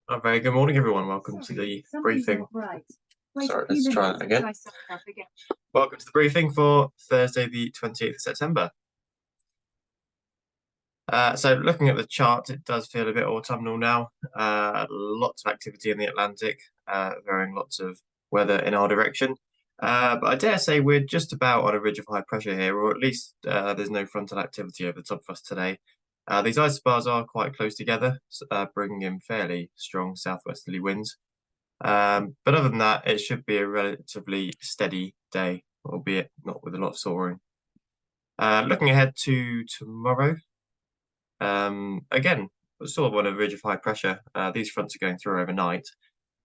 A very good morning, everyone. Welcome to the briefing. Sorry, let's try that again. Welcome to the briefing for Thursday, the 28th of September. So looking at the chart, it does feel a bit autumnal now. Lots of activity in the Atlantic, varying lots of weather in our direction. But I dare say we're just about on a ridge of high pressure here, or at least there's no frontal activity over the top of us today. These isobars are quite close together, bringing in fairly strong southwesterly winds. But other than that, it should be a relatively steady day, albeit not with a lot of soaring. Looking ahead to tomorrow, again, sort of on a ridge of high pressure. These fronts are going through overnight,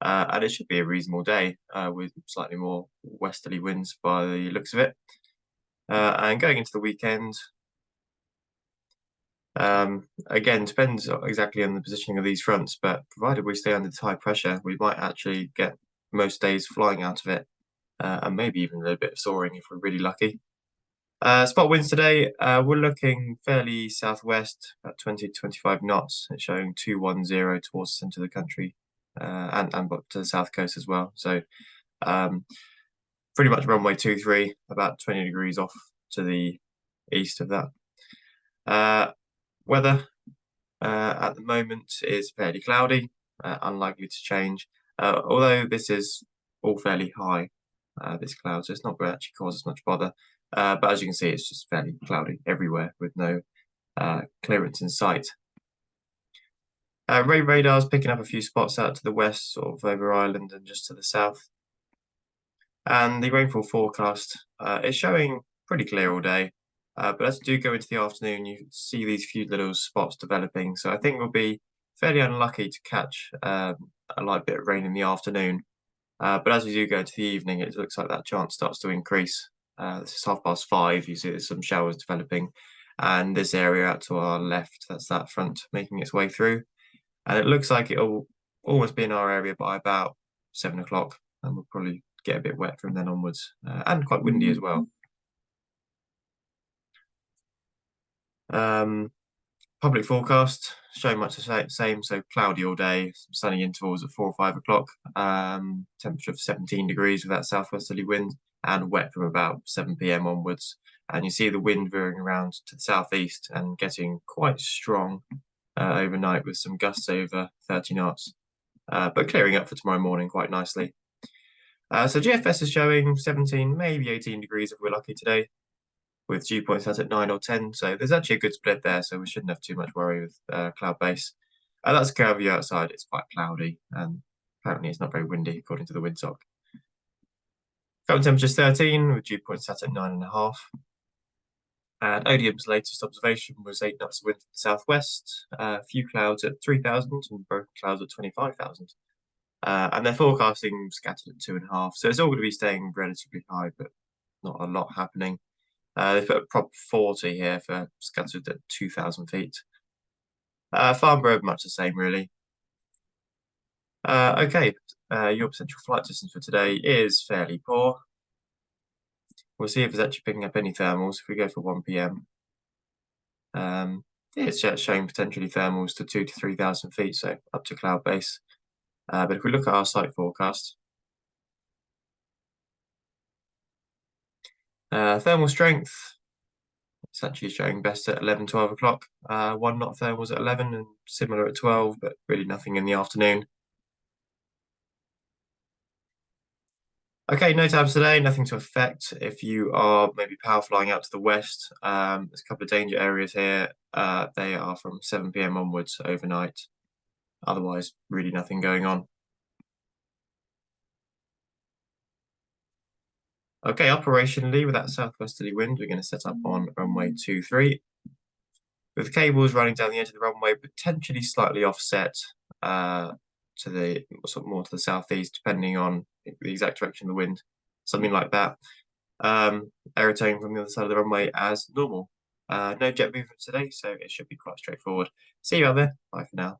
and it should be a reasonable day with slightly more westerly winds by the looks of it. And going into the weekend, again, depends exactly on the positioning of these fronts, but provided we stay under this high pressure, we might actually get most days flying out of it, and maybe even a little bit of soaring if we're really lucky. Spot winds today, we're looking fairly southwest at 20 to 25 knots. It's showing 210 towards the centre of the country, and to the south coast as well. So pretty much runway 23, about 20 degrees off to the east of that. Weather at the moment is fairly cloudy, unlikely to change, although this is all fairly high, this cloud, so it's not going to actually cause us much bother. But as you can see, it's just fairly cloudy everywhere with no clearance in sight. Ray radar's picking up a few spots out to the west, sort of over Ireland and just to the south. And the rainfall forecast is showing pretty clear all day. But as we do go into the afternoon, you see these few little spots developing. So I think we'll be fairly unlucky to catch a light bit of rain in the afternoon. But as we do go into the evening, it looks like that chance starts to increase. This is 5:30. You see there's some showers developing. And this area out to our left, that's that front making its way through. And it looks like it'll almost be in our area by about 7 o'clock. And we'll probably get a bit wet from then onwards, and quite windy as well. Public forecast showing much the same, so cloudy all day, some sunny intervals at 4 or 5 o'clock, temperature of 17 degrees with that southwesterly wind, and wet from about 7 p.m. onwards. And you see the wind veering around to the southeast and getting quite strong overnight with some gusts over 30 knots, but clearing up for tomorrow morning quite nicely. So GFS is showing 17, maybe 18 degrees if we're lucky today, with dew points out at 9 or 10. So there's actually a good split there, so we shouldn't have too much worry with cloud base. That's a curve view outside. It's quite cloudy, and apparently it's not very windy according to the windsock. Current temperature is 13, with dew points out at 9.5. And Odium's latest observation was 8 knots of wind from the southwest, a few clouds at 3,000 and broken clouds at 25,000. And they're forecasting scattered at 2.5. So it's all going to be staying relatively high, but not a lot happening. They've put a prop 40 here for scattered at 2,000 feet. Farnborough, much the same, really. Okay, your potential flight distance for today is fairly poor. We'll see if it's actually picking up any thermals. If we go for 1 p.m, it's showing potentially thermals to 2,000 to 3,000 feet, so up to cloud base. But if we look at our site forecast, thermal strength, it's actually showing best at 11, 12 o'clock. 1 knot thermals at 11 and similar at 12, but really nothing in the afternoon. Okay, no tabs today, nothing to affect. If you are maybe power flying out to the west, there's a couple of danger areas here. They are from 7 p.m. onwards overnight. Otherwise, really nothing going on. Okay, operationally, with that southwesterly wind, we're going to set up on runway 23. With cables running down the edge of the runway, potentially slightly offset to the sort of more to the southeast, depending on the exact direction of the wind, something like that. Aerotone from the other side of the runway as normal. No jet movement today, so it should be quite straightforward. See you out there. Bye for now.